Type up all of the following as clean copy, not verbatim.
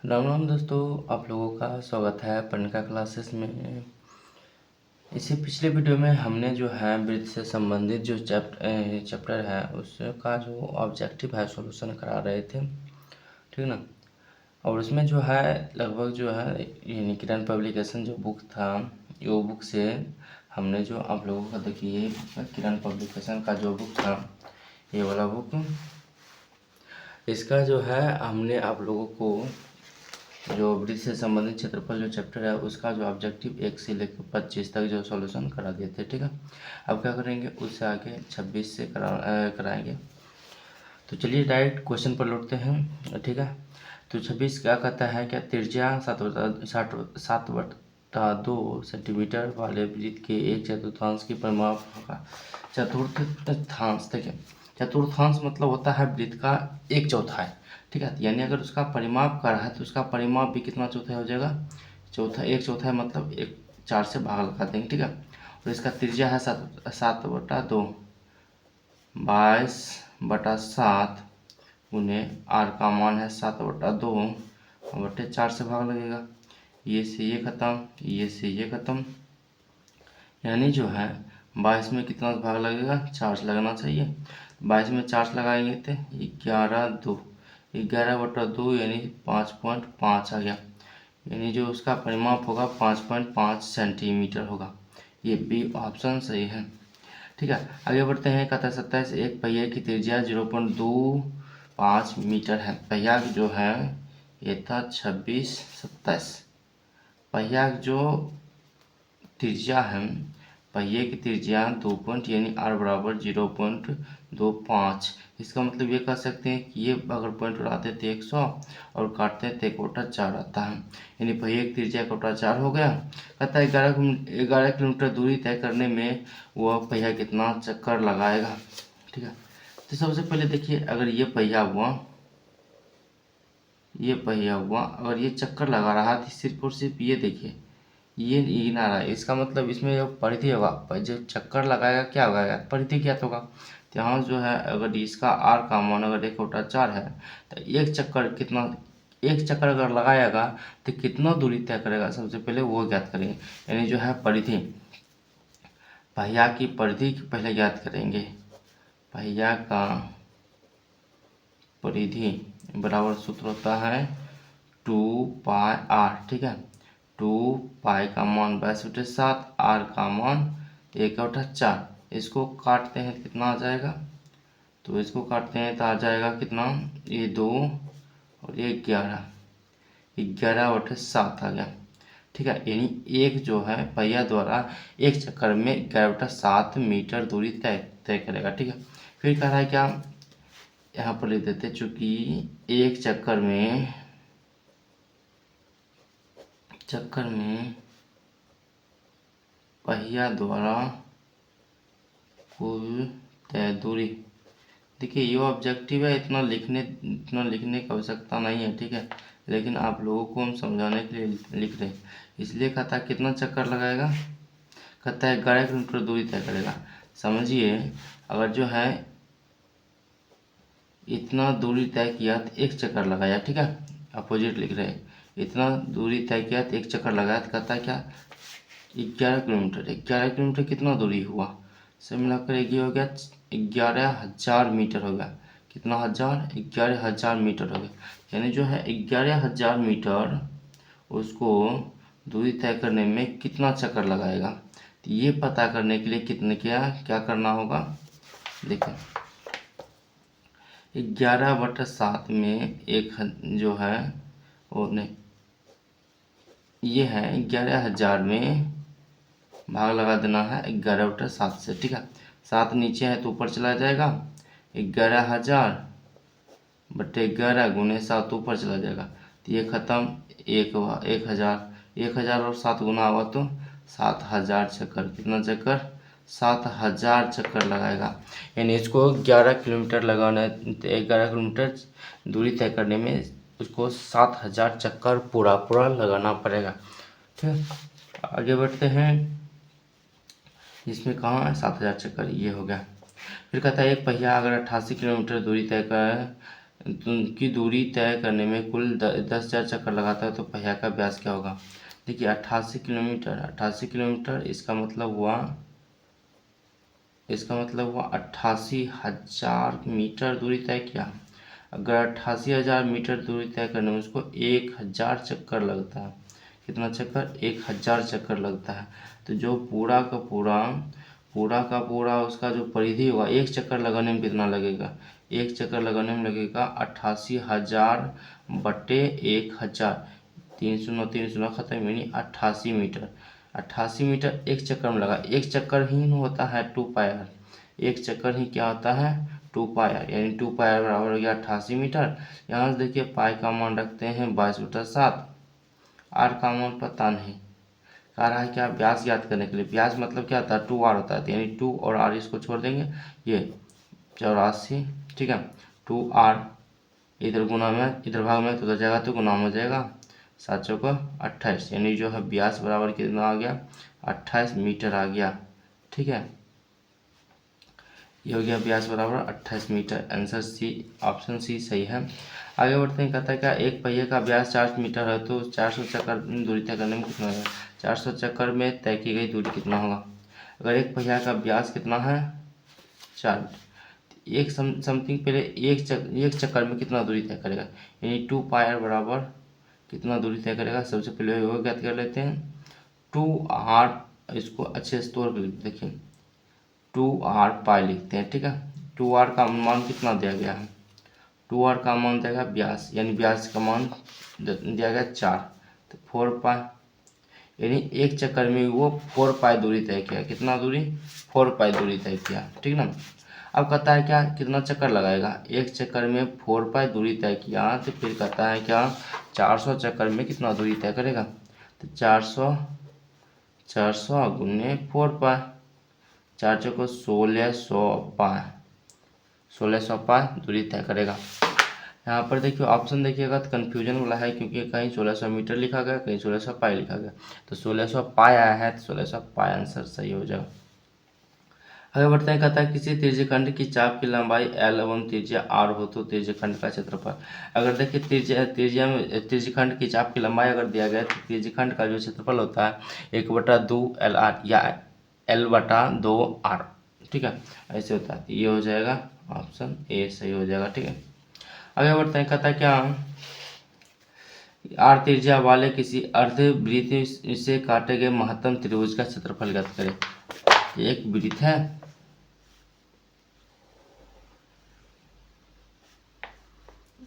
राम राम दोस्तों, आप लोगों का स्वागत है पनिका क्लासेस में। इसी पिछले वीडियो में हमने जो है वृत्त से संबंधित जो चैप्टर है उसका जो ऑब्जेक्टिव है सॉल्यूशन करा रहे थे, ठीक ना। और उसमें जो है लगभग जो है यानी किरण पब्लिकेशन जो बुक था, वो बुक से हमने जो आप लोगों का देखिए किरण पब्लिकेशन का जो बुक था, ये वाला बुक, इसका जो है हमने आप लोगों को जो वृत्त से संबंधित क्षेत्रफल जो चैप्टर है उसका जो ऑब्जेक्टिव 1 से लेकर 25 तक जो सॉल्यूशन करा दिए थे, ठीक है। अब क्या करेंगे, उससे आगे 26 से कराएंगे। तो चलिए डायरेक्ट क्वेश्चन पर लौटते हैं, ठीक है। तो 26 क्या कहता है, क्या त्रिज्या 7/2 सेंटीमीटर वाले वृत्त के एक चतुर्थांश की परिमाप होगा। चतुर्थांश, ठीक है। चतुर्थांश मतलब होता है वृत्त का एक चौथाई, ठीक है। यानी अगर उसका परिमाप कर रहा है तो उसका परिमाप भी कितना चौथाई हो जाएगा, चौथा। एक चौथाई मतलब एक 4 से भाग लगा देंगे, ठीक है। और इसका त्रिज्या है 7/2, 22/7 गुने आर का मान है 7/2 बटे 4 से भाग लगेगा। ये से ये खत्म, ये से ये खत्म, यानी जो है 22 में कितना भाग लगेगा, 4 से लगना चाहिए। 22 में 4 लगाएंगे तो 11/2, 11/2 यानी 5.5 आ गया। यानी जो उसका परिमाप होगा 5.5 सेंटीमीटर होगा। ये बी ऑप्शन सही है, ठीक है। आगे बढ़ते हैं। कहता है 27 एक पहिए की त्रिज्या 0.25 मीटर है। पहिया जो है ये था 26, 27। पहिया जो त्रिज्या है, पहिए की त्रिज्या 2 पॉइंट यानी r बराबर 0.25। इसका मतलब ये कह सकते हैं कि ये अगर पॉइंट उड़ाते थे 100 और काटते थे 1/4 आता है, यानी पहिए की त्रिज्या 1/4 हो गया। कहता है 11 किलोमीटर दूरी तय करने में वह पहिया कितना चक्कर लगाएगा, ठीक है। तो सबसे पहले देखिए, अगर ये पहिया हुआ, अगर ये चक्कर लगा रहा है तो सिर्फ और सिर्फ ये देखिए, ये गिना रहा है, इसका मतलब इसमें जो परिधि होगा, जो चक्कर लगाएगा क्या होगा, परिधि ज्ञात होगा। तो यहाँ जो है अगर इसका आर का मान अगर 1/4 है तो एक चक्कर कितना, एक चक्कर अगर लगाएगा तो कितना दूरी तय करेगा, सबसे पहले वो ज्ञात करेंगे। यानी जो है परिधि, पहिया की परिधि पहले ज्ञात करेंगे। पहिया का परिधि बराबर सूत्र होता है 2πr, ठीक है। 2π का मान 22/7, r का मान 1/4। इसको काटते हैं कितना आ जाएगा, तो इसको काटते हैं तो आ जाएगा कितना, ये 2 और ये 11, 11/7 आ गया, ठीक है। यानी एक जो है पहिया द्वारा एक चक्कर में 11/7 मीटर दूरी तय तय करेगा, ठीक है। फिर कह रहा है क्या, यहाँ पर लिख देते, चूंकि एक चक्कर में पहिया द्वारा कुल तय दूरी, देखिए ये ऑब्जेक्टिव है, इतना लिखने की आवश्यकता नहीं है, ठीक है। लेकिन आप लोगों को हम समझाने के लिए लिख रहे हैं, इसलिए कहता है कितना चक्कर लगाएगा, कहता है 11 किलोमीटर दूरी तय करेगा। समझिए, अगर जो है इतना दूरी तय किया तो एक चक्कर लगाया, ठीक है। अपोजिट लिख रहे हैं, इतना दूरी तय किया तो एक चक्कर लगाया, तो कहता है क्या 11 किलोमीटर। 11 किलोमीटर कितना दूरी हुआ, सब मिलाकर ये हो गया 11,000 मीटर हो गया। कितना हजार, 11,000 मीटर हो गया। यानी जो है 11,000 मीटर उसको दूरी तय करने में कितना चक्कर लगाएगा, तो ये पता करने के लिए कितने क्या करना होगा, देखें 11/7 में एक जो है वो नहीं, ये है 11,000 में भाग लगा देना है 11/7 से, ठीक है। 7 नीचे है तो ऊपर चला जाएगा, 11,000/11 गुने 7 ऊपर चला जाएगा, तो ये खत्म, 1,000 और 7 गुना हुआ तो 7,000 चक्कर, कितना चक्कर, 7,000 चक्कर लगाएगा। यानी इसको 11 किलोमीटर लगाना है, 11 किलोमीटर दूरी तय करने में उसको 7,000 चक्कर पूरा लगाना पड़ेगा, ठीक है। आगे बढ़ते हैं, इसमें कहाँ है 7,000 चक्कर, ये हो गया। फिर कहता है एक पहिया अगर 88 किलोमीटर दूरी तय कर की दूरी तय करने में कुल 10,000 चक्कर लगाता है तो पहिया का व्यास क्या होगा। देखिए 88 किलोमीटर इसका मतलब हुआ 88,000 मीटर दूरी तय किया। अगर 88,000 मीटर दूरी तय करने में उसको 1,000 चक्कर लगता है, कितना चक्कर, 1,000 चक्कर लगता है, तो जो पूरा उसका जो परिधि होगा, एक चक्कर लगाने में कितना लगेगा, एक चक्कर लगाने में लगेगा 88,000 बटे 1,000, 309 खत्म, यानी 88 मीटर। 88 मीटर एक चक्कर में लगा, एक चक्कर ही होता है 2πr, एक चक्कर ही क्या होता है 2πr, यानी 2πr बराबर हो गया 88 मीटर। यहाँ से देखिए पाई का मान रखते हैं 22/7, आर का मान पता नहीं, कह रहा है क्या व्यास ज्ञात करने के लिए। व्यास मतलब क्या होता है 2r होता है, यानी 2 और r इसको छोड़ देंगे, ये 84, ठीक है, 2r इधर गुना में, इधर भाग में तो उधर जाएगा तो गुना में हो जाएगा, 7 चौको 28, यानी जो है व्यास बराबर कितना आ गया 28 मीटर आ गया। ठीक है, ये हो गया व्यास बराबर 28 metre. Answer C, option C सही है। आगे बढ़ते हैं, कहता है क्या एक पहिए का व्यास 4 मीटर है तो 400 चक्कर दूरी तय करने में कितना होगा, 400 चक्कर में तय की गई दूरी कितना होगा। अगर एक पहिया का व्यास कितना है 4, एक समथिंग पहले एक चक्कर में कितना दूरी तय करेगा, यानी 2πr बराबर कितना दूरी तय करेगा। सबसे पहले वो ज्ञात कर लेते हैं, 2r, इसको अच्छे से तोड़ कर देखिए, 2r पाई लिखते हैं, ठीक है। 2r का मान कितना दिया गया है, 2r का मान दिया गया व्यास, यानी व्यास का मान दिया गया 4, तो 4π, यानी एक चक्कर में वो 4π दूरी तय किया, कितना दूरी 4π दूरी तय किया, ठीक ना। अब कहता है क्या कितना चक्कर लगाएगा, एक चक्कर में 4π दूरी तय किया, तो फिर कहता है क्या 400 चक्कर में कितना दूरी तय करेगा, तो 400 गुने 4π, 4 चौको 1600 पाई दूरी तय करेगा। यहाँ पर देखिए ऑप्शन देखिएगा तो कन्फ्यूजन वाला है, क्योंकि कहीं 1600 मीटर लिखा गया, कहीं 1600 पाई लिखा गया, तो 1600 पाई आया है तो 1600 पाई आंसर सही हो जाएगा। आगे बढ़ते हैं, कहता है किसी त्रिज्यखंड की चाप की लंबाई L एवं त्रिज्या R हो तो त्रिज्यखंड का क्षेत्रफल। अगर देखिए त्रिज्यखंड की चाप की लंबाई अगर दिया गया तो त्रिज्यखंड का जो क्षेत्रफल होता है 1/2LR या L/2R, ठीक है, ऐसे होता है, ये हो जाएगा ऑप्शन ए सही हो जाएगा। ठीक है, आगे बढ़ते हैं, कहता है क्या R त्रिज्या वाले किसी अर्धवृत्त से काटे गए महत्तम त्रिभुज का क्षेत्रफल ज्ञात करें। एक वृत्त है,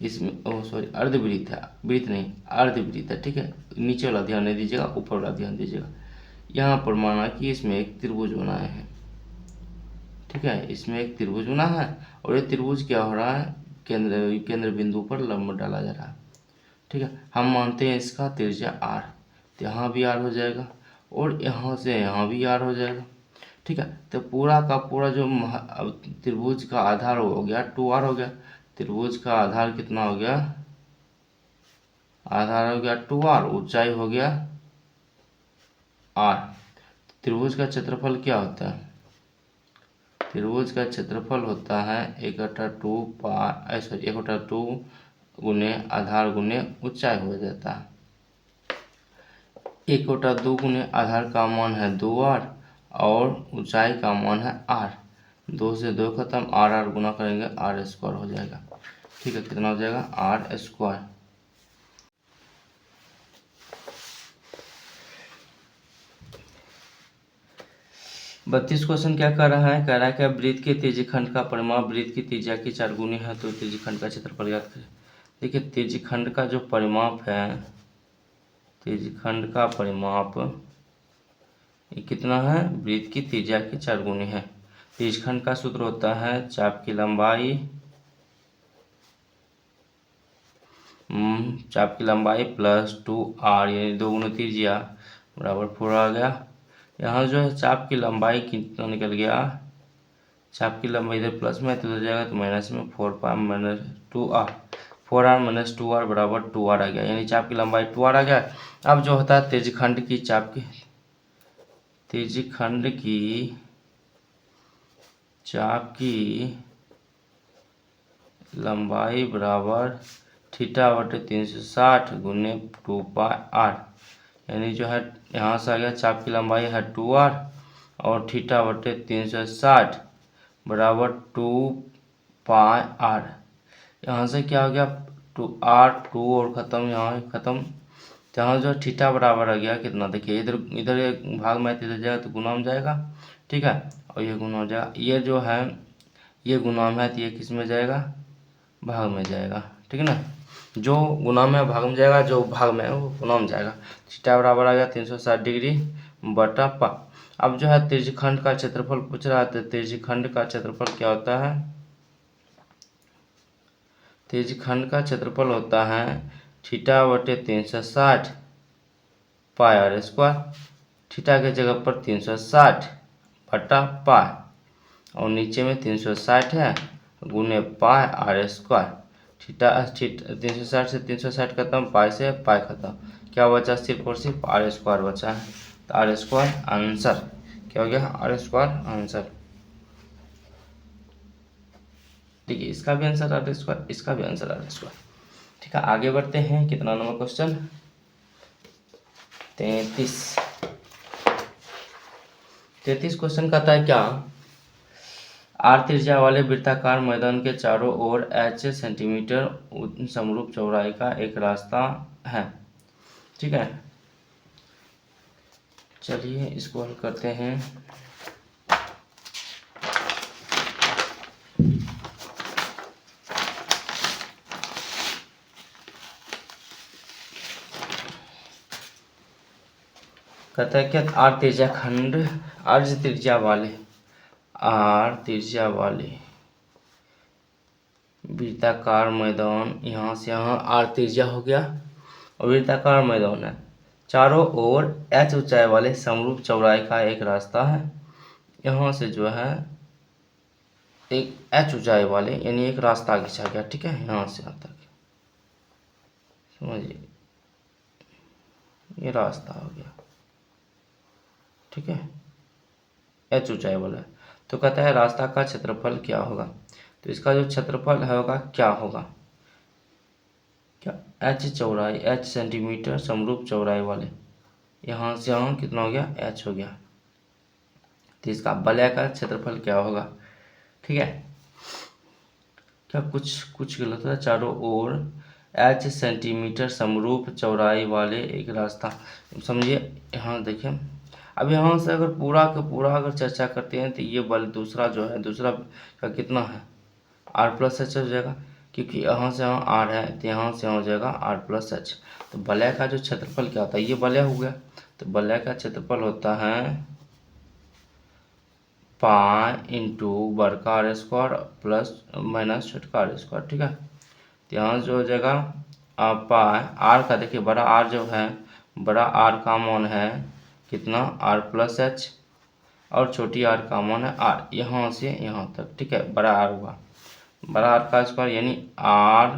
इसमें अर्धवृत्त है, वृत्त नहीं अर्धवृत्त है, ठीक है, नीचे वाला ध्यान नहीं दीजिएगा, ऊपर वाला ध्यान दीजिएगा। यहाँ पर माना कि इसमें एक त्रिभुज बनाए हैं, ठीक है, इसमें एक त्रिभुज बना है और ये त्रिभुज क्या हो रहा है, केंद्र बिंदु पर लंब डाला जा रहा है, ठीक है। हम मानते हैं इसका त्रिज्या R, तो यहाँ भी R हो जाएगा और यहाँ से यहाँ भी R हो जाएगा, ठीक है। तो पूरा का पूरा जो त्रिभुज का आधार हो गया 2R हो गया, त्रिभुज का आधार कितना हो गया, आधार हो गया 2R, ऊंचाई हो गया R। त्रिभुज का क्षेत्रफल क्या होता है, त्रिभुज का क्षेत्रफल होता है 1/2 गुने आधार गुने ऊंचाई हो जाता है। 1/2 गुने आधार का मान है 2R और ऊंचाई का मान है R, 2 से 2 खत्म, R गुना करेंगे R² हो जाएगा, ठीक है, कितना हो जाएगा R²। 32 क्वेश्चन क्या कर रहा है, कह रहा है कि वृत्त के त्रिज्यखंड का परिमाप वृत्त की त्रिज्या की 4 गुनी है तो त्रिज्यखंड का क्षेत्रफल ज्ञात करें। देखिए त्रिज्यखंड का जो परिमाप है, त्रिज्यखंड का परिमाप ये कितना है, वृत्त की त्रिज्या की 4 गुनी है। त्रिज्यखंड का सूत्र होता है चाप की लंबाई प्लस 2R, यानी 2 गुना त्रिज्या बराबर 4 आ गया। यहाँ जो है चाप की लंबाई कितना निकल गया, चाप की लंबाई इधर प्लस में तो उधर जाएगा तो माइनस में, 4R माइनस 2R बराबर 2R आ गया, यानी चाप की लंबाई 2R आ गया। अब जो होता है त्रिज्यखंड की चाप की लंबाई बराबर θ/360 गुने 2πr, यानी जो है यहाँ से आ गया चाप की लंबाई है 2r और θ/360 बराबर 2πr। यहाँ से क्या हो गया 2r, 2 और ख़त्म, यहाँ ख़त्म, जहाँ जो थीटा बराबर आ गया कितना, देखिए इधर इधर एक भाग में इधर जाएगा तो गुना में जाएगा, ठीक है, और ये गुना हो जाएगा, ये जो है ये गुना में है तो ये किस में जाएगा, भाग में जाएगा, ठीक है ना, जो गुना में भाग में जाएगा, जो भाग में है वो गुना में जाएगा। थीटा बराबर आ गया 360 डिग्री बटा पा। अब जो है त्रिज्यखंड का क्षेत्रफल पूछ रहा है, तो त्रिज्यखंड का क्षेत्रफल क्या होता है, त्रिज्यखंड का क्षेत्रफल होता है θ/360 पाई आर स्क्वायर, थीटा के जगह पर 360 बटा पाई और नीचे में 360 है गुने पाई आर स्क्वायर। थीटा 360 से 360 खत्म, पाई से पाई खत्म, क्या बचा, सिर्फ और सिर्फ आर स्क्वायर बचा है, तो आर स्क्वायर आंसर क्या हो गया, आर स्क्वायर आंसर। ठीक है, इसका भी आंसर आर स्क्वायर, इसका भी आंसर आर स्क्वायर। ठीक है, आगे बढ़ते हैं, कितना नंबर क्वेश्चन, 33 क्वेश्चन कहता है क्या, आर त्रिज्या वाले वृत्ताकार मैदान के चारों ओर h सेंटीमीटर समरूप चौड़ाई का एक रास्ता है। ठीक है, चलिए इसको हल करते हैं। कहता है क्या, आर त्रिज्या खंड, अर्ध त्रिज्या वाले, आर त्रिज्या वाले वृत्ताकार मैदान, यहाँ से यहाँ आर त्रिज्या हो गया और वृत्ताकार मैदान है, चारों ओर h ऊंचाई वाले समरूप चौड़ाई का एक रास्ता है। यहाँ से जो है एक h ऊंचाई वाले यानी एक रास्ता खींचा गया, ठीक है, यहाँ से यहाँ तक, समझिए ये रास्ता हो गया, ठीक है, h ऊंचाई वाला है। तो कहता है रास्ता का क्षेत्रफल क्या होगा, तो इसका जो क्षेत्रफल है होगा क्या होगा, क्या h चौड़ाई, h सेंटीमीटर समरूप चौड़ाई वाले, यहाँ से यहाँ कितना हो गया, h हो गया, तो इसका वलय का क्षेत्रफल क्या होगा। ठीक है, क्या कुछ गलत है, चारों ओर h सेंटीमीटर समरूप चौड़ाई वाले एक रास्ता, समझिए यहाँ देखिए, अब यहाँ से अगर पूरा का पूरा अगर चर्चा करते हैं तो ये बल दूसरा जो है, दूसरा का कितना है, r+h हो जाएगा, क्योंकि यहाँ से यहाँ r है तो यहाँ से यहाँ हो जाएगा r+h। तो वलय का जो क्षेत्रफल क्या होता है, ये वलय हो गया, तो वलय का क्षेत्रफल होता है पाई इंटू बड़का आर स्क्वायर प्लस माइनस छोटका आर स्क्वायर। ठीक है, तो यहाँ जो हो जाएगा पाई आर का, देखिए बड़ा आर जो है, बड़ा आर का मान है कितना, r+h, और छोटी आर का मान है r, यहाँ से यहाँ तक, ठीक है, बड़ा आर हुआ, बड़ा आर का स्क्वायर यानी r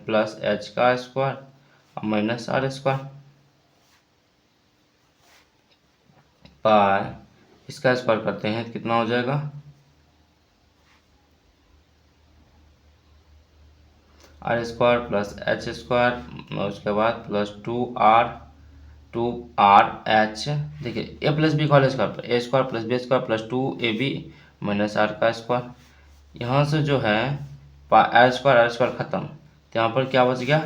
प्लस h का स्क्वायर और माइनस आर स्क्वायर, पाई इसका स्क्वायर करते हैं तो कितना हो जाएगा, R square plus H square, उसके बाद प्लस 2r देखिए a प्लस बी का whole square, A square plus B square plus 2ab minus R का स्क्वायर, यहाँ से जो है आर स्क्वायर खत्म, तो यहाँ पर क्या बच गया,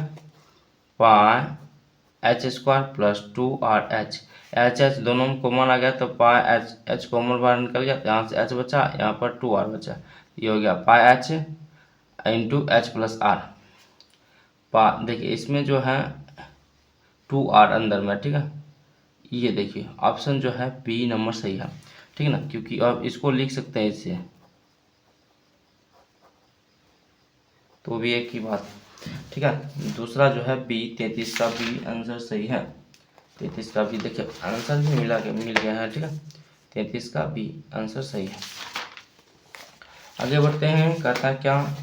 pi h square plus 2r h दोनों में कॉमन आ गया, तो पाई एच कॉमन बाहर निकल गया, तो यहाँ से एच बचा, यहाँ पर 2r बचा, ये हो गया pi h into h plus r. देखिए इसमें जो है 2r अंदर में, ठीक है, ये देखिए ऑप्शन जो है बी नंबर सही है, ठीक है ना, क्योंकि अब इसको लिख सकते हैं इससे, तो भी एक ही बात, ठीक है। दूसरा जो है बी 33 का भी आंसर सही है, 33 का भी देखिए आंसर भी मिल गया है, ठीक है, 33 का भी आंसर सही है। आगे बढ़ते हैं, कहता है क्या,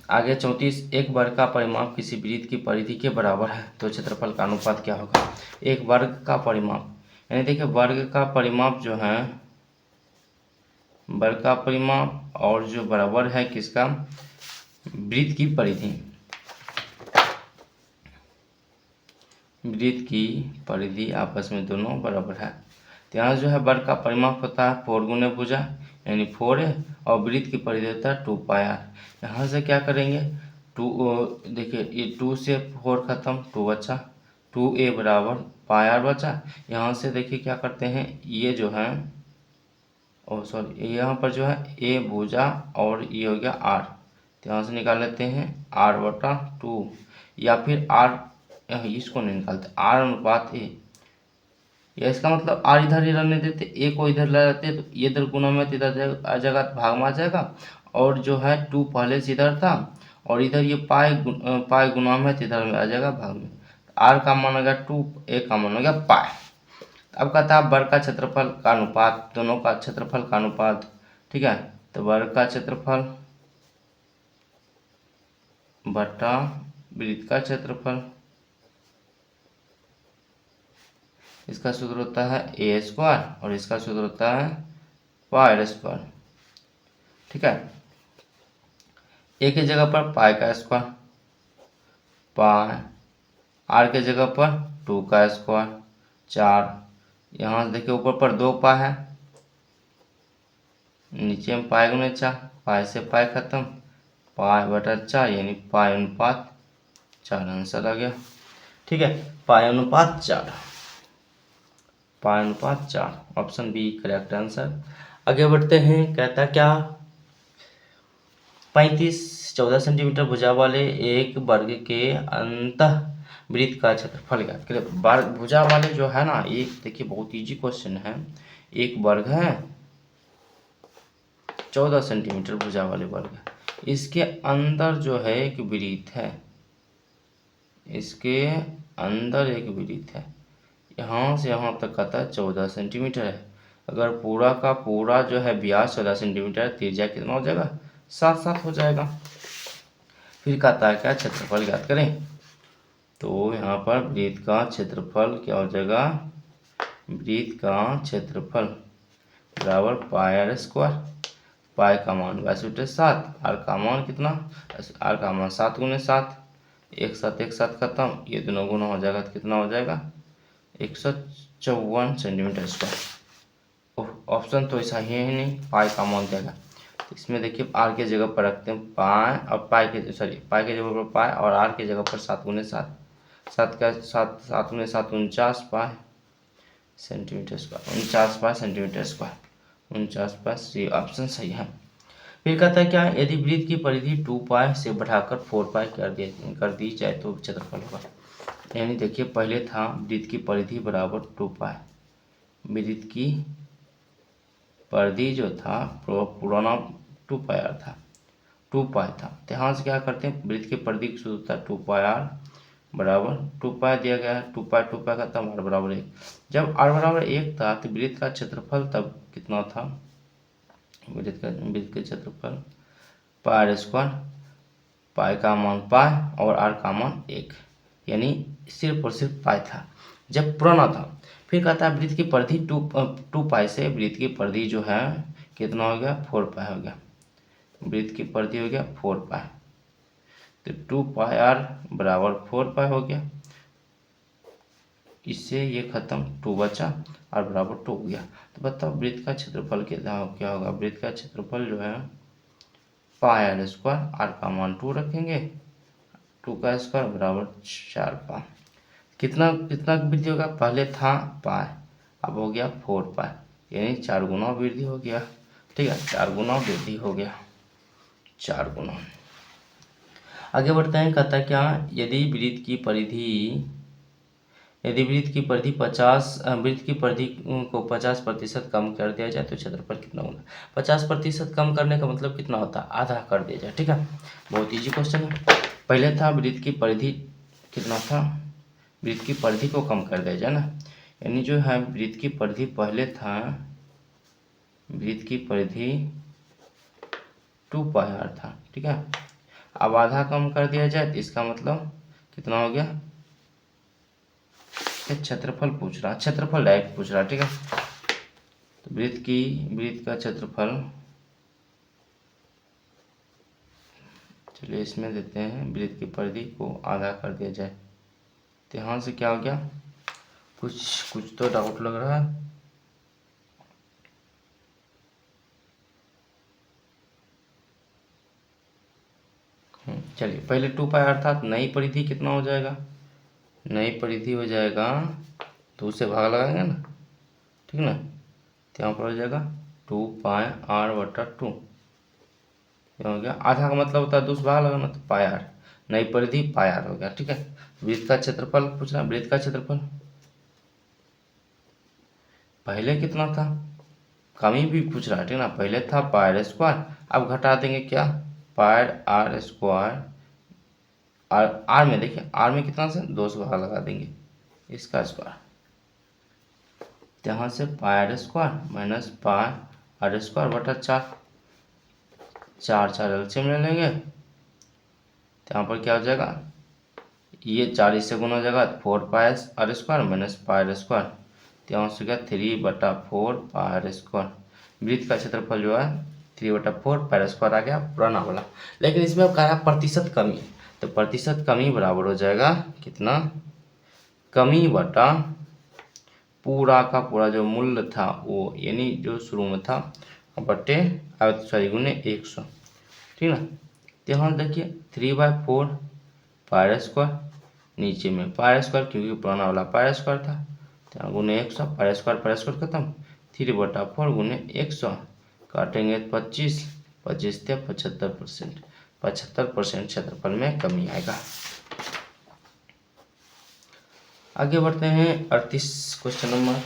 आगे 34, एक वर्ग का परिमाप किसी वृत्त की परिधि के बराबर है तो क्षेत्रफल का अनुपात क्या होगा। एक वर्ग का परिमाप यानी देखिए वर्ग का परिमाप जो है, वर्ग का परिमाप और जो बराबर है किसका, वृत्त की परिधि, वृत्त की परिधि आपस में दोनों बराबर है। तो यहाँ जो है वर्ग का परिमाप होता है 4 गुने भुजा यानी 4a और वृत्त की परिधि होता है 2πr। यहाँ से क्या करेंगे, 2 देखिए ये 2 से 4 खत्म, 2 बचा, 2a बराबर πr बचा। यहाँ से देखिए क्या करते हैं, ये जो है सॉरी यहाँ पर जो है a भुजा और ये हो गया r, तो यहाँ से निकाल लेते हैं r/2 या फिर r, इसको नहीं निकालते, r/a, या इसका मतलब r इधर ही रहने देते, a को इधर ला लेते तो ये इधर गुना में इधर आ जाएगा तो भाग में आ जाएगा, और जो है 2 पहले से इधर था और इधर ये पाई गुना में इधर में आ जाएगा भाग में, r का मान हो गया 2, a का मान हो गया पाई। अब कहता है वर्ग का क्षेत्रफल का अनुपात, दोनों का क्षेत्रफल का अनुपात, ठीक है। तो वर्ग का क्षेत्रफल बटा वृत्त का क्षेत्रफल, इसका सूत्र होता है a² और इसका सूत्र होता है πr², ठीक है। a की जगह पर पाई का स्क्वायर, पाई, r के जगह पर 2 का स्क्वायर 4, यहाँ से देखिए ऊपर पर 2 पाई है, नीचे में पाई गुने 4, पाई से पाई खत्म, π/4 यानी π/4 आंसर आ गया, ठीक है। π/4, π/4 ऑप्शन बी करेक्ट आंसर। आगे बढ़ते हैं, कहता क्या 35-14 सेंटीमीटर भुजा वाले एक वर्ग के अंतः वृत्त का क्षेत्रफल ज्ञात करें। भुजा वाले जो है ना, एक देखिए बहुत इजी क्वेश्चन है, एक वर्ग है 14 सेंटीमीटर भुजा वाले वर्ग, इसके अंदर जो है एक वृत्त है, इसके अंदर एक वृत्त है, यहाँ से यहाँ तक कहता है 14 सेंटीमीटर है। अगर पूरा का पूरा जो है व्यास 14 सेंटीमीटर, त्रिज्या कितना हो जाएगा, 7 हो जाएगा। फिर कहता है क्या क्षेत्रफल ज्ञात करें, तो यहाँ पर वृत्त का क्षेत्रफल क्या हो जाएगा, वृत्त का क्षेत्रफल बराबर πr², पाई का मान 7, r का मान कितना, r का मान 7 गुने 7, एक साथ खत्म, ये दोनों गुना हो जाएगा तो कितना हो जाएगा 154 सेंटीमीटर स्क्वायर। ऑप्शन तो ऐसा ही है नहीं, पाई का मान देगा, तो इसमें देखिए r के जगह पर रखते हैं पाई और पाई के जगह पर पाई और r के जगह पर 7 गुने 7, 7 गुने 7 49 पाई सेंटीमीटर स्क्वायर, 49 पाई सेंटीमीटर स्क्वायर, 49 पाई, सी ऑप्शन सही है। फिर कहता है क्या, यदि वृत्त की परिधि 2 पाई से बढ़ाकर 4 पाई कर दी जाए तो क्षेत्रफल होगा। यानी देखिए पहले था वृत्त की परिधि बराबर 2 पाई, वृत्त की परिधि जो था पुराना 2 पाई r था, 2 पाई था, तो यहाँ से क्या करते हैं, वृत्त की परिधि की सूत्र था 2 पाई r बराबर 2 पाई दिया गया है, 2 पाई खत्म, r बराबर 1। जब r बराबर 1 था तो वृत्त का क्षेत्रफल तब कितना था, वृत्त के क्षेत्रफल πr², पाई का मान पाई और r का मान 1, यानी सिर्फ और सिर्फ पाई था जब पुराना था। फिर कहता है वृत्त की परिधि 2 पाई से वृत्त की परिधि जो है कितना हो गया, 4 पाई हो गया, वृत्त की परिधि हो गया 4 पाई, तो 2 पाई r बराबर 4 पाई हो गया, इससे ये खत्म, 2 बचा, r बराबर 2 हो गया। तो बताओ वृत्त का क्षेत्रफल क्या होगा, वृत्त का क्षेत्रफल जो है πr², r का मान 2 रखेंगे, 2 का स्क्वायर बराबर 4 पाई, कितना वृद्धि होगा, पहले था पाई अब हो गया 4 पाई, यानी 4 गुना वृद्धि हो गया, ठीक है, 4 गुना वृद्धि हो गया, 4 गुना। आगे बढ़ते हैं, कहता है क्या, यदि वृत्त की परिधि 50 को 50% कम कर दिया जाए तो क्षेत्रफल कितना होगा। 50% कम करने का मतलब कितना होता है, आधा कर दिया जाए, ठीक है, बहुत इजी क्वेश्चन है। पहले था वृत्त की परिधि कितना था, वृत्त की परिधि को कम कर दिया जाए ना, यानी जो है वृत्त की परिधि पहले था, वृत्त की परिधि 2 पाई r था, ठीक है, अब आधा कम कर दिया जाए तो इसका मतलब कितना हो गया, क्षेत्रफल पूछ रहा, क्षेत्रफल डायरेक्ट पूछ रहा, ठीक है। तो वृत्त का क्षेत्रफल चलिए इसमें देते हैं वृत्त की परिधि को आधा कर दिया जाए। तो यहाँ से क्या हो गया, कुछ तो डाउट लग रहा है। चलिए पहले 2 पाई अर्थात नई परिधि कितना हो जाएगा, नई परिधि हो जाएगा 2 से भाग लगाएंगे ना, ठीक ना। तो यहाँ पर हो जाएगा 2 पाई r/2। हो गया, आधा का मतलब होता है 2 से भाग लगाना, तो पाई r, नई परिधि पाई r हो गया। ठीक है, वृत्त का क्षेत्रफल पूछ रहा है, वृत्त का क्षेत्रफल पहले कितना था, कमी भी पूछ रहा है, ठीक ना। पहले था पाई r², अब घटा देंगे क्या, पाई r², आर में देखिए, आर में कितना से 2 से भाग लगा देंगे इसका स्क्वायर, यहाँ से पाई r² minus pi r²/4, 4 LCM ले लेंगे। तो यहाँ पर क्या हो जाएगा, ये 4 से गुना हो जाएगा, 4 पाई r² माइनस पाई r², तो यहाँ से क्या 3/4 पाई r²। वृत्त का क्षेत्रफल जो है 3/4 पाई r² आ गया पुराना वाला। लेकिन इसमें अब कह रहा है प्रतिशत कमी, तो प्रतिशत कमी बराबर हो जाएगा कितना, कमी बटा पूरा का पूरा जो मूल्य था वो, यानी जो शुरू में था, बटे गुने 100, ठीक ना। तो यहाँ देखिए 3/4 पाई r², नीचे में पाई r², क्योंकि पुराना वाला पाई r² था, तो यहाँ गुने 100, पाई r² खत्म, 3/4 गुने 100, काटेंगे 25, 25 से 75%, 75% क्षेत्रफल में कमी आएगा। आगे बढ़ते हैं 38 क्वेश्चन नंबर।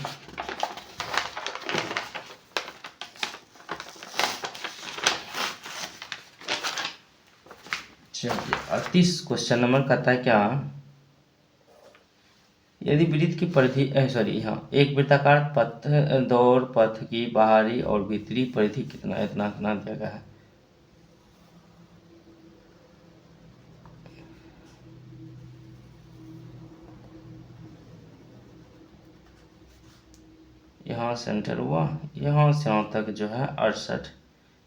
चलिए 38 क्वेश्चन नंबर कहता है क्या, यदि वृत्त की परिधि यहाँ एक वृत्ताकार पथ दौड़ पथ की बाहरी और भीतरी परिधि कितना इतना दिया गया है। यहाँ सेंटर हुआ, यहाँ से यहाँ तक जो है 68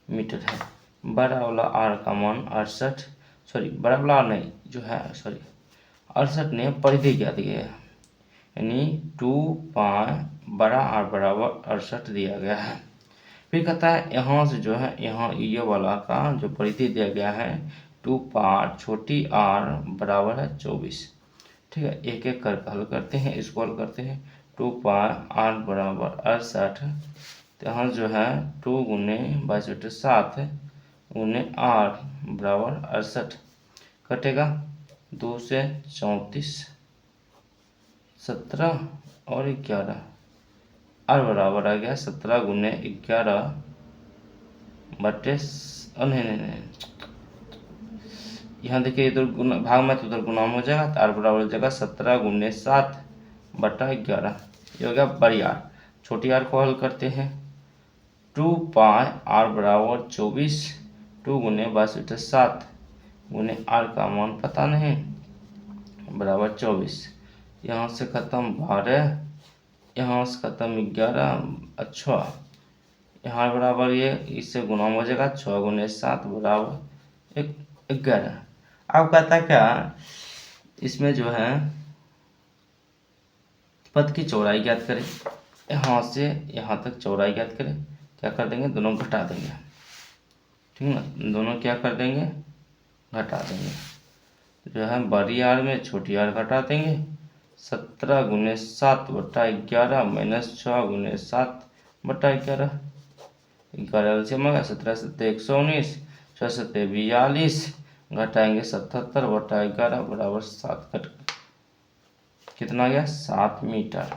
मीटर है। बड़ा वाला आर का मान 68, बड़ा वाला आर नहीं जो है 68 ने परिधि क्या दी है, यानी 2 पाई बड़ा आर बराबर 68 दिया गया है। फिर कहता है यहाँ से जो है, यहाँ ये वाला का जो परिधि दिया गया है 2 पाई छोटी आर बराबर है 24। ठीक है, एक एक करके हल करते हैं, इसको हल करते हैं। 2 पाई आर बराबर 68, तो यहाँ जो है 2 गुने 22/7 गुने आर बराबर 68, कटेगा 2 से 34, 17 और 11, आर बराबर आ गया 17 गुने 11 बटे नहीं, यहाँ देखिए इधर गुना भाग में तो उधर गुना हो जाएगा, तो आर बराबर हो जाएगा 17 गुने 7 बटा 11, ये हो गया बड़ी आर। छोटी आर को हल करते हैं, 2 पाई आर बराबर 24, 2 गुने 22/7 गुने आर का मान पता नहीं बराबर 24, यहाँ से खत्म 12, यहाँ से खत्म 11, अच्छा यहाँ बराबर ये इससे गुना हो जाएगा, 6 गुने 7 बराबर 11। अब कहता है क्या, इसमें जो है पथ की चौड़ाई ज्ञात करें, यहाँ से यहाँ तक चौड़ाई ज्ञात करें। क्या कर देंगे, दोनों घटा देंगे, ठीक ना, दोनों क्या कर देंगे, घटा देंगे। जो है बड़ी आर में छोटी आर घटा देंगे, 17 गुने 7 बटा 11 माइनस 6 गुने 7 बटा 11, 11 से मंगा 17 7 119, 6 7 42, घटाएंगे 77 बटा 11 बराबर 7, कट कितना गया 7 मीटर।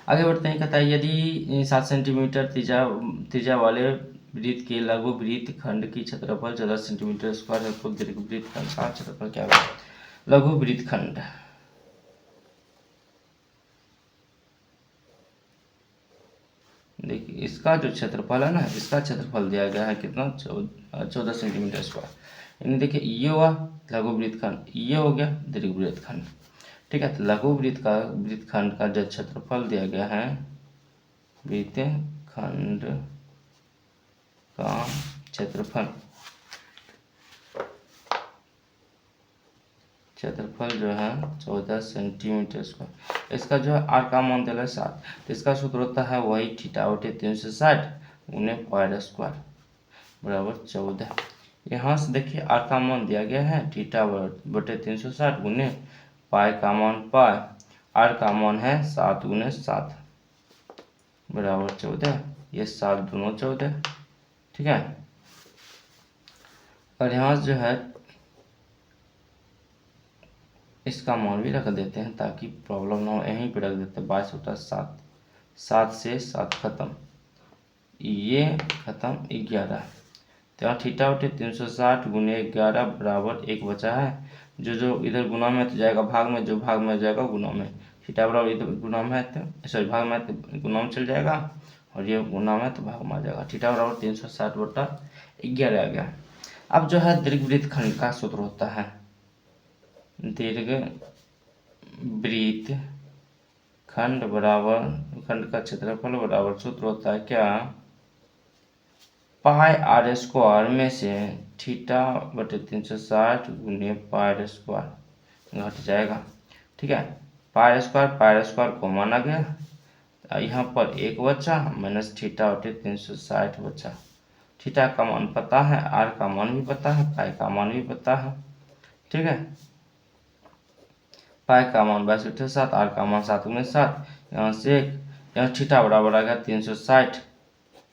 आगे बढ़ते हैं, कहता है यदि 7 सेंटीमीटर त्रिज्या वाले वृत्त के लघु वृत्त खंड की क्षेत्रफल 14 सेंटीमीटर स्क्वायर है, तो दीर्घ वृत्त खंड का क्षेत्रफल क्या होगा। लघु वृत्त खंड देखिए, इसका जो क्षेत्रफल है ना, इसका क्षेत्रफल दिया गया है कितना, 14 सेंटीमीटर स्क्वायर। यानी देखिए ये हुआ लघु वृत्त खंड, ये हो गया दीर्घ वृत्त खंड। ठीक है, तो लघु वृत्त खंड का जो क्षेत्रफल दिया गया है, वृत्त खंड का क्षेत्रफल क्षेत्रफल जो है 14 सेंटीमीटर स्क्वायर। इसका जो है आर का मान दिया है 7, तो इसका सूत्र होता है वही थीटा बटे 360 गुने पाई स्क्वायर बराबर 14। यहाँ से देखिए आर का मान दिया गया है थीटा बटे 360 गुने पाई का मान पाई, आर का मान है 7 गुने 7 बराबर 14। ये 7 दोनों 14, ठीक है। और यहाँ जो है इसका मान भी रख देते हैं ताकि प्रॉब्लम ना हो, यहीं पे रख देते हैं 22 बटा 7, 7 से 7 खत्म, ये खत्म 11। तो यहाँ थीटा बटे 360 गुने 11 बराबर 1 बचा है, जो इधर गुना में तो जाएगा भाग में, जो भाग में जाएगा गुना में, थीटा बराबर इधर गुना में है तो सॉरी भाग में तो गुना में चल जाएगा, और ये गुना में तो भाग में आ जाएगा। थीटा बराबर 360 बटा 11 आ गया। अब जो है दीर्घवृत्त खंड का सूत्र होता है, दीर्घ वृत्त खंड बराबर खंड का क्षेत्रफल बराबर सूत्र होता है क्या, पाई आर स्क्वायर में से थीटा बटे 360 गुने पाई स्क्वायर घट जाएगा, ठीक है। पाई स्क्वायर को माना गया, यहाँ पर 1 बचा माइनस थीटा बटे 360 बचा। थीटा का मान पता है, आर का मान भी पता है, पाई का मान भी पता है, ठीक है। पाई का मान 22 बटे 7, आर का मान 7 गुने 7, यहाँ से यहाँ थीटा बराबर आ गया 360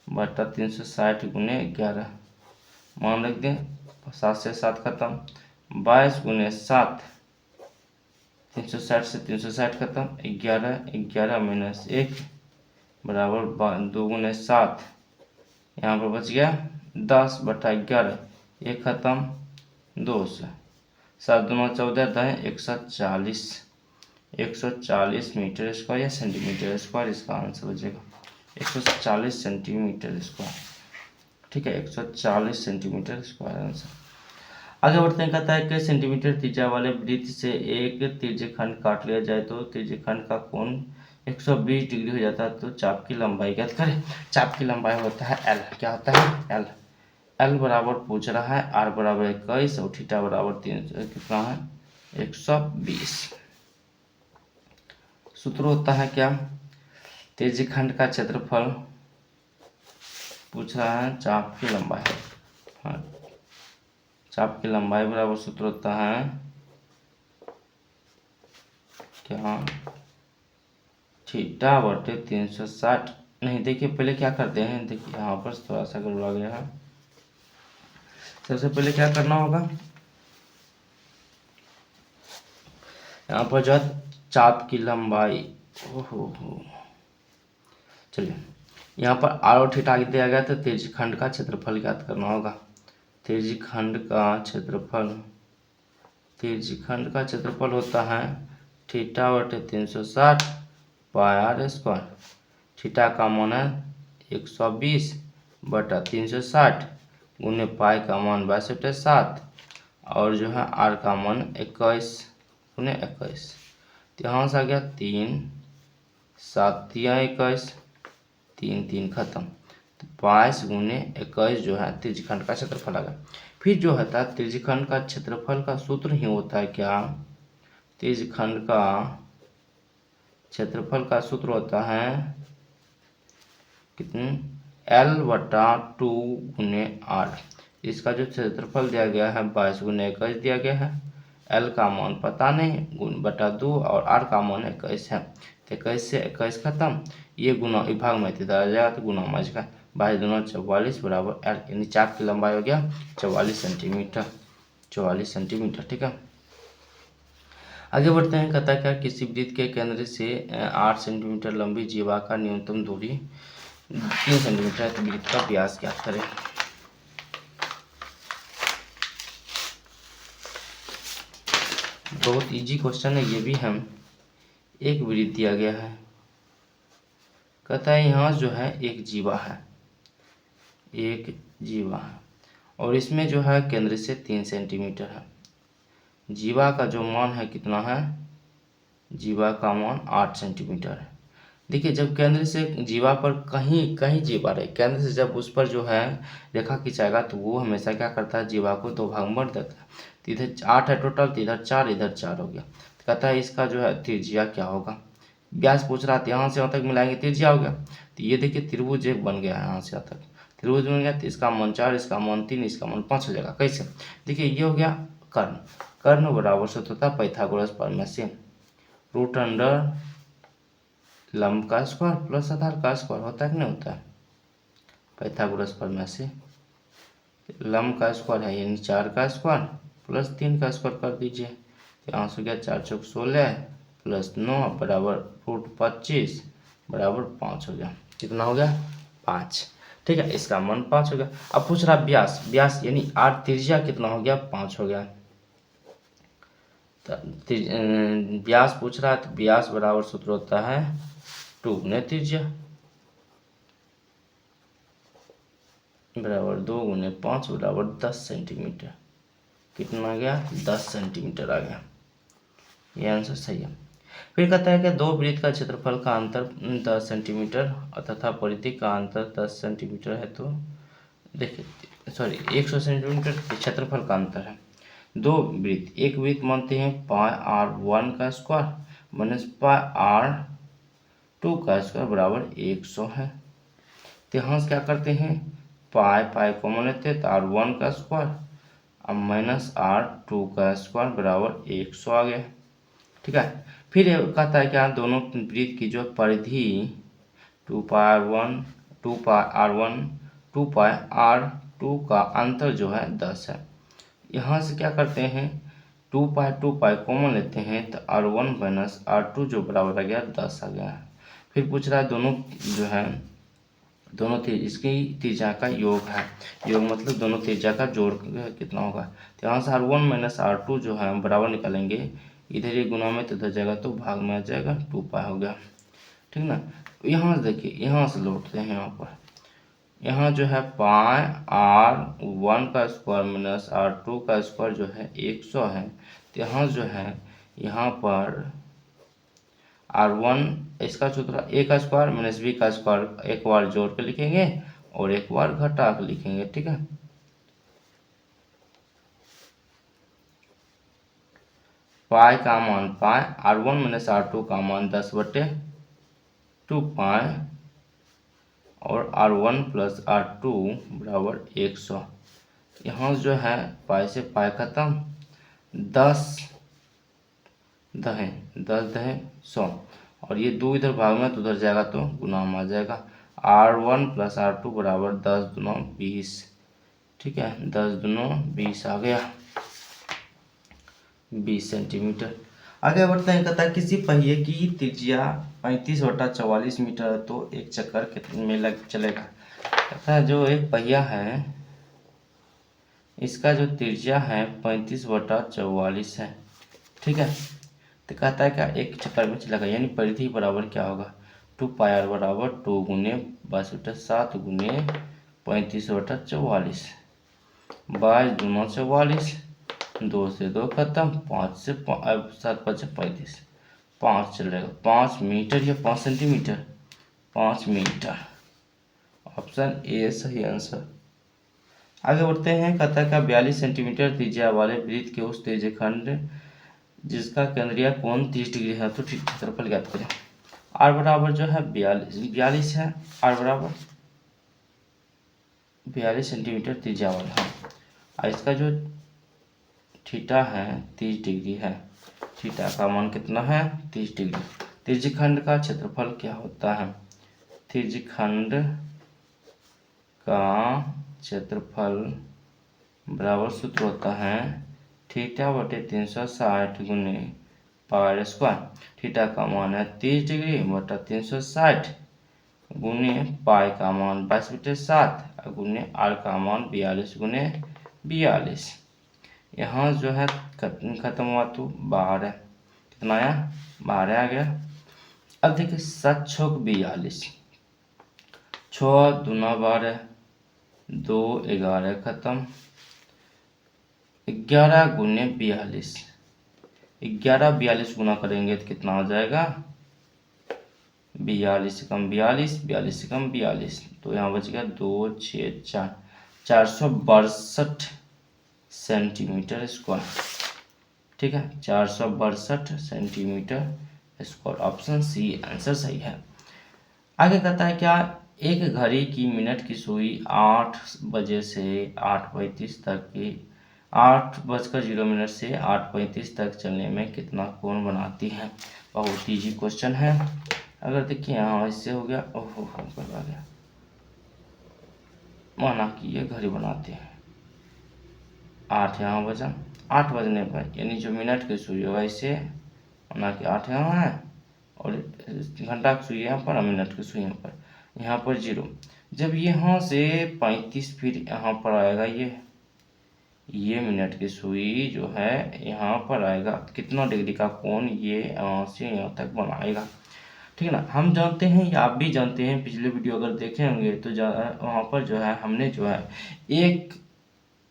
बटा 360 गुने 11, मान रख दें 7 से 7 खत्म, 22 गुने 7, 360 से 360 खत्म, 11 माइनस 1 बराबर 2 गुने 7, यहाँ पर बच गया 10 बटा 11, 1 खत्म 2 से 7 दूना 14 10 140 मीटर स्क्वायर या सेंटीमीटर स्क्वायर इसका आंसर हो जाएगा 140 सेंटीमीटर स्क्वायर, ठीक है। 140 सेंटीमीटर स्क्वायर आंसर। आगे बढ़ते हैं, कहता है कि सेंटीमीटर त्रिज्या वाले वृत्त से एक त्रिज्यखंड काट लिया जाए तो त्रिज्यखंड का कोण 120 डिग्री हो जाता है, तो चाप की लंबाई ज्ञात करें। चाप की लंबाई होता है एल, क्या होता है एल बराबर पूछ रहा है आर बराबर 21 और थीटा बराबर 3 कितना है 120। सूत्र होता है क्या, त्रिज्यखंड का क्षेत्रफल पूछ रहा है, चाप की लंबाई, हाँ चाप की लंबाई बराबर सूत्र होता है क्या, थीटा बटे 360। नहीं देखिए पहले क्या करते हैं, देखिए यहाँ पर थोड़ा सा गड़बड़ा गया है। सबसे पहले क्या करना होगा, यहाँ पर जो है चाप की लंबाई, ओहो चलिए यहाँ पर आर और थीटा दिया गया, तो त्रिज्यखंड का क्षेत्रफल ज्ञात करना होगा। त्रिज्यखंड का क्षेत्रफल होता है थीटा बटे 360 पाई आर स्क्वायर। थीटा का मान है 120 बटा 360 गुने पाई का मान 22 बटे 7 और जो है आर का मान 21 गुने 21। तो यहाँ से आ गया 3 7 या 21, 3 3 खत्म, तो 22 गुने 21 जो है त्रिज्यखंड का क्षेत्रफल आ गया। फिर जो होता है त्रिज्यखंड का क्षेत्रफल का सूत्र ही होता है क्या, त्रिज्यखंड का क्षेत्रफल का सूत्र होता है कितने एल बटा 2 गुने आर। इसका जो क्षेत्रफल दिया गया है 22 गुने 21 दिया गया है, एल का मान पता नहीं, गुण बटा 2 और आर का मान 21 है, तो 21 से 21 खत्म, ये गुना विभाग में आ जाएगा तो गुना मच का 22 दूना 44 बराबर एल, यानी चाप की लंबाई हो गया 44 सेंटीमीटर, ठीक है। आगे बढ़ते हैं, कहता है क्या किसी वृत्त के केंद्र से 8 सेंटीमीटर लंबी जीवा का न्यूनतम दूरी 3 सेंटीमीटर है, तो वृत्त का व्यास क्या करें। बहुत इजी क्वेश्चन है ये भी। हम एक वृत्त दिया गया है, कहता है यहाँ जो है एक जीवा है और इसमें जो है केंद्र से 3 सेंटीमीटर है। जीवा का जो मान है कितना है, जीवा का मान 8 सेंटीमीटर है। देखिए जब केंद्र से जीवा पर कहीं कहीं जीवा रहे, केंद्र से जब उस पर जो है रेखा खिंचाएगा तो वो हमेशा क्या करता है, जीवा को दो भाग में बांट देता है। तो इधर 8 है टोटल, तो इधर 4 हो गया। तो कहता है इसका जो है त्रिज्या क्या होगा। व्यास पूछ रहा था, यहाँ से यहाँ तक मिलाएंगे त्रिज्या हो गया। तो ये देखिए त्रिभुज एक बन गया है, यहाँ से यहाँ तक त्रिभुज बन गया। तो इसका मान 4, इसका मान 3, इसका मान 5 हो जाएगा। कैसे, देखिए ये हो गया कर्ण, कर्ण बराबर सूत्र होता है पाइथागोरस प्रमेय से, रूट अंडर लंब का स्क्वायर प्लस आधार का स्क्वायर होता है कि नहीं होता है, पाइथागोरस प्रमेय से। लंब का स्क्वायर है यानी 4 का स्क्वायर प्लस 3 का स्क्वायर कर दीजिए। तो यहाँ से हो गया 4 चौक 16 प्लस 9 बराबर रूट 25 बराबर 5 हो गया। कितना हो गया, 5। ठीक है, इसका मान 5 हो गया। अब पूछ रहा व्यास, व्यास यानी आर त्रिज्या कितना हो गया, 5 हो गया। व्यास पूछ रहा है तो व्यास बराबर सूत्र होता है 2 गुने त्रिज्या बराबर 2 गुने 5 बराबर 10 सेंटीमीटर। कितना आ गया, 10 सेंटीमीटर आ गया। ये आंसर सही है। फिर कहता है कि दो वृत्त का क्षेत्रफल का अंतर 10 सेंटीमीटर तथा परिधि का अंतर 10 सेंटीमीटर है। तो देखिए सॉरी 100 सेंटीमीटर क्षेत्रफल का अंतर है। दो वृत्त, एक वृत्त मानते हैं पाई आर 1 का स्क्वायर माइनस पाई आर 2 का स्क्वायर बराबर 100 है। तो यहाँ से क्या करते हैं, पाई पाई कॉमन लेते हैं तो आर 1 का स्क्वायर अब माइनस आर 2 का स्क्वायर बराबर 100 आ गया। ठीक है, फिर ये कहता है क्या, दोनों वृत्त की जो परिधि 2 pi r 1 2 pi r 1 2 pi r 2 का अंतर जो है 10 है। यहाँ से क्या करते हैं, 2 पाई कॉमन लेते हैं तो r1 माइनस r2 जो बराबर आ गया 10 आ गया। फिर पूछ रहा है दोनों जो है दोनों इसकी त्रिज्या का योग है, योग मतलब दोनों त्रिज्या का जोड़ कितना होगा। तो यहाँ से r1 माइनस r2 जो है बराबर निकालेंगे, इधर ये गुना में तो इधर जाएगा तो भाग में आ जाएगा, 2 पाई हो गया। ठीक ना, यहाँ से देखिए, यहाँ से लौटते हैं यहाँ पर, यहाँ जो है पाई आर 1 का स्क्वायर माइनस आर 2 का स्क्वायर जो है 100 है। तो यहाँ जो है, यहाँ पर r1 इसका सूत्र a का स्क्वायर माइनस b का स्क्वायर एक बार जोड़ के लिखेंगे और एक बार घटा के लिखेंगे। ठीक है, पाई का मान पाई, r1 माइनस r2 का मान 10/2 पाई और r1 प्लस r2 बराबर 100। यहाँ जो है पाई से पाई खत्म, 10 दहे 100 और ये 2 इधर भाग में तो उधर जाएगा तो गुना में आ जाएगा। r1 प्लस r2 बराबर 10 दूना 20। ठीक है, 10 दूना 20 आ गया, 20 सेंटीमीटर। आगे बढ़ते हैं, कहता है किसी पहिए की त्रिज्या 35/44 मीटर है तो एक चक्कर कितने में लग चलेगा। कहता है जो एक पहिया है इसका जो त्रिज्या है 35/44 है। ठीक है, तो कहता है क्या एक चक्कर में चलेगा, यानी परिधि बराबर क्या होगा, 2 पाई आर बराबर 2 गुने 22/7 गुने 35/44 22 दूना 44, 2 से 2 खत्म, 5 से 7 5 35, 5 चलेगा, 5 मीटर या 5 सेंटीमीटर, 5 मीटर। ऑप्शन ए सही आंसर। आगे बढ़ते हैं, कहता है क्या 42 सेंटीमीटर त्रिज्या वाले वृत्त के उस त्रिज्यखंड जिसका केंद्रीय कोण 30 डिग्री है तो क्षेत्रफल ज्ञात करें। आर बराबर जो है 42 है, आर बराबर 42 सेंटीमीटर त्रिज्या वाला है और इसका जो थीटा है 30 डिग्री है। थीटा का मान कितना है, 30 डिग्री। त्रिज्यखंड का क्षेत्रफल क्या होता है, त्रिज्यखंड का क्षेत्रफल बराबर सूत्र होता है थीटा बटे 360 गुने पाई स्क्वायर। थीटा का मान है 30 डिग्री बटा 360 गुने पाई का मान 22/7 गुने आर का मान 42 गुने 42। यहाँ जो है खत्म हुआ तो 12, कितना आया, 12 आ गया। अब देखिए 7 छक 42, 6 दूना 12, 2 11 खत्म, 11 गुने 42, 11 42 गुना करेंगे तो कितना हो जाएगा, 42 से कम 42, 42 से कम 42, तो यहाँ बच गया 2 6 4, 462 सेंटीमीटर स्क्वायर। ठीक है, 462 centimetre square. Option C answer सही है। आगे कहता है क्या, एक घड़ी की मिनट की सुई 8 बजे से 8:35 तक की 8:0 से 8:35 तक चलने में कितना कोण बनाती है। बहुत ईजी क्वेश्चन है। अगर देखिए यहाँ इससे हो गया, ओहो करवा गया, माना कि ये घड़ी बनाते हैं, 8 यहाँ बजा, 8 बजने पर यानी जो मिनट की सुई होगा इससे माना कि 8 यहाँ है और घंटा की सुई यहाँ पर और मिनट की सुई यहाँ पर 0। जब यहाँ से 35 फिर यहाँ पर आएगा, ये मिनट की सुई जो है यहाँ पर आएगा, कितना डिग्री का कोण ये यहाँ से यहाँ तक बनाएगा। ठीक है ना, हम जानते हैं या आप भी जानते हैं, पिछले वीडियो अगर देखे होंगे तो वहाँ पर जो है हमने जो है 1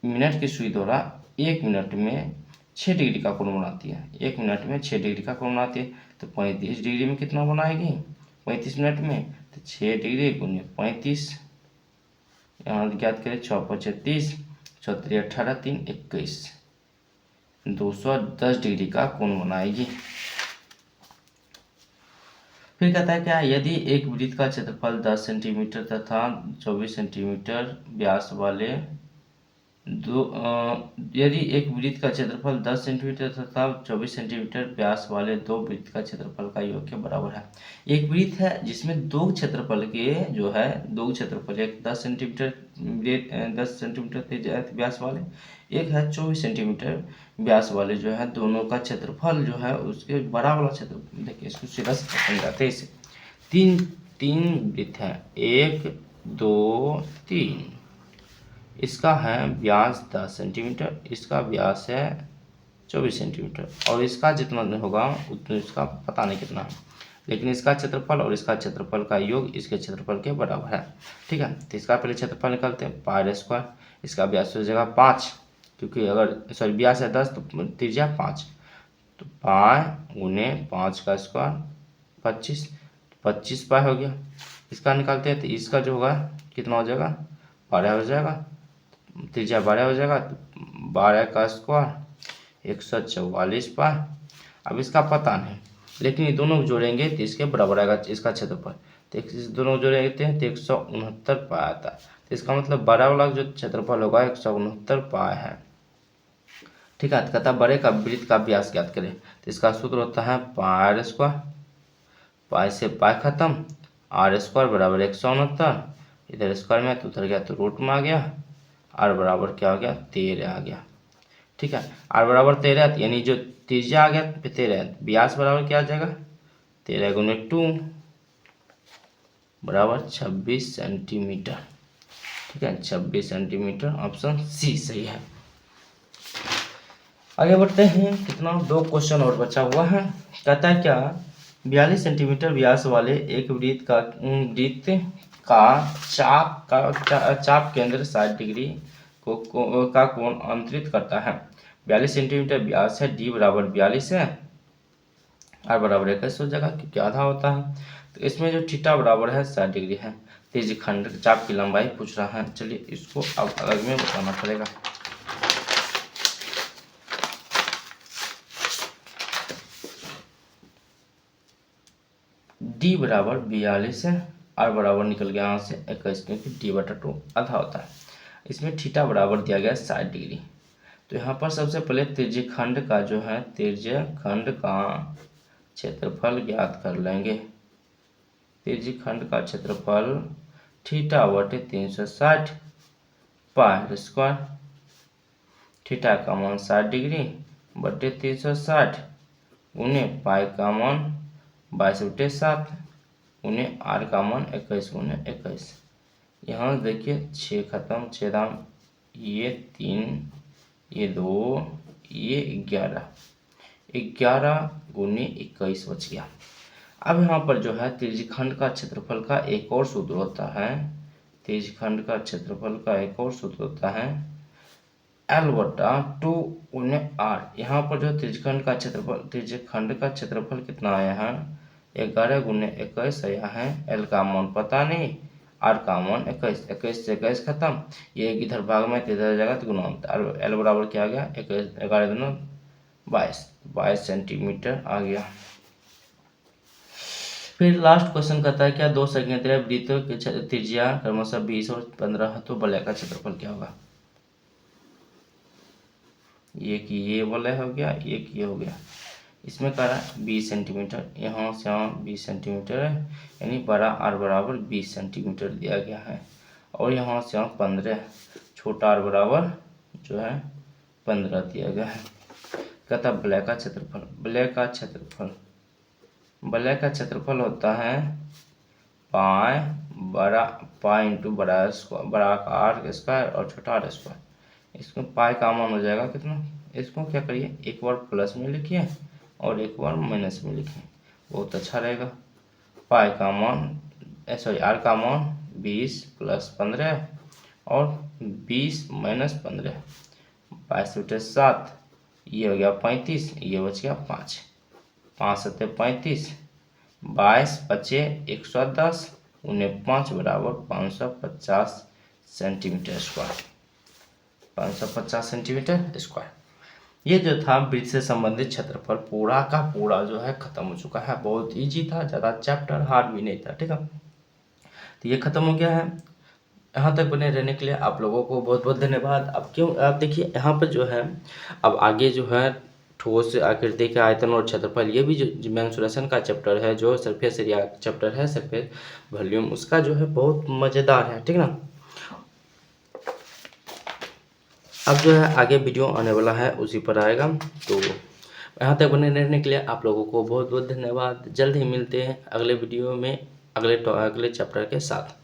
मिनट की सुई द्वारा 1 मिनट में 6 डिग्री का कोण बनाती है। 1 मिनट में 6 डिग्री का कोण बनाती है, तो 35 डिग्री में कितना बनाएगी 35 मिनट में, तो 6 डिग्री गुने 35, यहाँ ज्ञात करें 6 5 30, 6 3 18 3 21, 210 डिग्री का कोण बनाएगी। फिर कहता है क्या, यदि एक वृत्त का क्षेत्रफल 10 सेंटीमीटर तथा 24 सेंटीमीटर व्यास वाले यदि एक वृत्त का क्षेत्रफल 10 सेंटीमीटर तथा 24 सेंटीमीटर व्यास वाले दो वृत्त का क्षेत्रफल का योग के बराबर है। एक वृत्त है जिसमें दो क्षेत्रफल के जो है दो क्षेत्रफल, एक 10 सेंटीमीटर व्यास वाले, एक है 24 सेंटीमीटर व्यास वाले, जो है दोनों का क्षेत्रफल जो है उसके बराबर वाला क्षेत्र। देखिए इसको सीधा समझाते हैं इसे। तीन वृत्त है, 1 2 3, इसका है व्यास 10 सेंटीमीटर, इसका व्यास है 24 सेंटीमीटर और इसका जितना होगा उतना इसका पता नहीं कितना है, लेकिन इसका क्षेत्रफल और इसका क्षेत्रफल का योग इसके क्षेत्रफल के बराबर है। ठीक है, तो इसका पहले क्षेत्रफल निकालते हैं, पाई स्क्वायर, इसका व्यास हो जाएगा 5, क्योंकि अगर सॉरी व्यास है 10 तो त्रिज्या 5, तो पाई गुने 5 का स्क्वायर 25, 25 पाई हो गया। इसका निकालते हैं तो इसका जो होगा कितना हो जाएगा 12 हो जाएगा, त्रिज्या 12 हो जाएगा, तो 12 का स्क्वायर 144 पाई। अब इसका पता नहीं, लेकिन ये दोनों जोड़ेंगे तो इसके बराबर आएगा इसका क्षेत्रफल, तो इस दोनों जोड़ेंगे तो 169 पाई आता है। तो इसका मतलब 12 वाला जो क्षेत्रफल होगा 169 पाई है। ठीक है, तो कहता बड़े का वृत्त का व्यास ज्ञात करें, तो इसका सूत्र होता है पाई स्क्वायर, पाई से पाई खत्म, आर स्क्वायर बराबर 169, इधर स्क्वायर में तो उधर गया तो रूट में आ गया, आर बराबर क्या हो गया 13 आ गया। ठीक है, आर बराबर 13 यानी जो त्रिज्या आ गया 13, व्यास बराबर क्या आ जाएगा 13 गुने 2 बराबर 26 सेंटीमीटर। ठीक है, 26 सेंटीमीटर, ऑप्शन सी सही है। आगे बढ़ते हैं, कितना 2 क्वेश्चन और बचा हुआ है। कहता है क्या, 42 सेंटीमीटर व्यास वाले एक वृत्त का चाप केंद्र 60 डिग्री का कोण अंतरित करता है। 42 सेंटीमीटर व्यास है, डी बराबर 42 है, आर बराबर 21 हो जाएगा क्योंकि आधा होता है। तो इसमें जो थीटा बराबर है 60 डिग्री है। तेज खंड चाप की लंबाई पूछ रहा है, चलिए इसको अब अलग में बताना पड़ेगा। डी बराबर 42 है, आर बराबर निकल गया यहाँ से 21, क्योंकि डी बटा 2 आधा होता है। इसमें थीटा बराबर दिया गया 60 डिग्री। तो यहाँ पर सबसे पहले त्रिज्य खंड का जो है त्रिज्य खंड का क्षेत्रफल ज्ञात कर लेंगे। त्रिज्य खंड का क्षेत्रफल थीटा बटे 360 पाई स्क्वायर, थीटा का मान 60 डिग्री बटे 360 गुने पाई का मान 22/7 गुने आर का मान 21 गुने 21। यहाँ देखिए 6 खत्म, 6 दाम, ये 3, ये 2, ये 11, 11 गुने 21 बच गया। अब यहाँ पर जो है त्रिज्यखंड का क्षेत्रफल का एक और सूत्र होता है, त्रिज्यखंड का क्षेत्रफल का एक और सूत्र होता है L बटा 2 गुने R। यहाँ पर जो त्रिज्यखंड का क्षेत्रफल कितना आया है, 11 गुने 21 यहाँ है, एल का मान पता नहीं, आर का मान 21, 21 से 21 खत्म, ये इधर भाग में इधर जाएगा तो गुना होता है, एल बराबर क्या आ गया 21, 11 दूना 22 सेंटीमीटर आ गया। फिर लास्ट क्वेश्चन कहता है क्या दो संकेंद्रीय वृत्तों की त्रिज्या क्रमशः 20 और 15 है, तो वलय का क्षेत्रफल क्या होगा। ये वलय हो गया, ये हो गया, इसमें कह रहा है 20 सेंटीमीटर, यहाँ से यहाँ 20 सेंटीमीटर है, यानी बड़ा आर बराबर 20 सेंटीमीटर दिया गया है, और यहाँ से यहाँ 15, छोटा आर बराबर जो है 15 दिया गया है। कहता वलय का क्षेत्रफल, वलय का क्षेत्रफल होता है पाई इंटू बड़ा स्क्वायर, बड़ा का आर स्क्वायर और छोटा आर स्क्वायर। इसमें पाई का मान हो जाएगा कितना, इसको क्या करिए एक बार प्लस में लिखिए और एक बार माइनस में लिखिए, बहुत अच्छा रहेगा। पाई का मान आर का मान 20 + 15 और 20 - 15, 22 बटे 7, ये हो गया 35, ये बच गया 5, 5 × 7 = 35, 22 बचे 110, उन्हें 5 बराबर 550 सेंटीमीटर स्क्वायर, 550 सेंटीमीटर स्क्वायर। ये जो था वृत्त से संबंधित क्षेत्रफल पूरा का पूरा जो है खत्म हो चुका है, बहुत इजी था, ज़्यादा चैप्टर हार्ड भी नहीं था, ठीक है। तो ये खत्म हो गया है। यहाँ तक बने रहने के लिए आप लोगों को बहुत बहुत धन्यवाद। अब क्यों आप देखिए यहाँ पर जो है अब आगे जो है ठोस आकृति के आयतन और क्षेत्रफल, ये भी जो मेंसुरेशन का चैप्टर है, जो सरफेस एरिया चैप्टर है, सरफेस वॉल्यूम, उसका जो है बहुत मज़ेदार है, ठीक ना। अब जो है आगे वीडियो आने वाला है उसी पर आएगा, तो यहाँ तक बने रहने के लिए आप लोगों को बहुत बहुत धन्यवाद। जल्द ही मिलते हैं अगले वीडियो में अगले चैप्टर के साथ।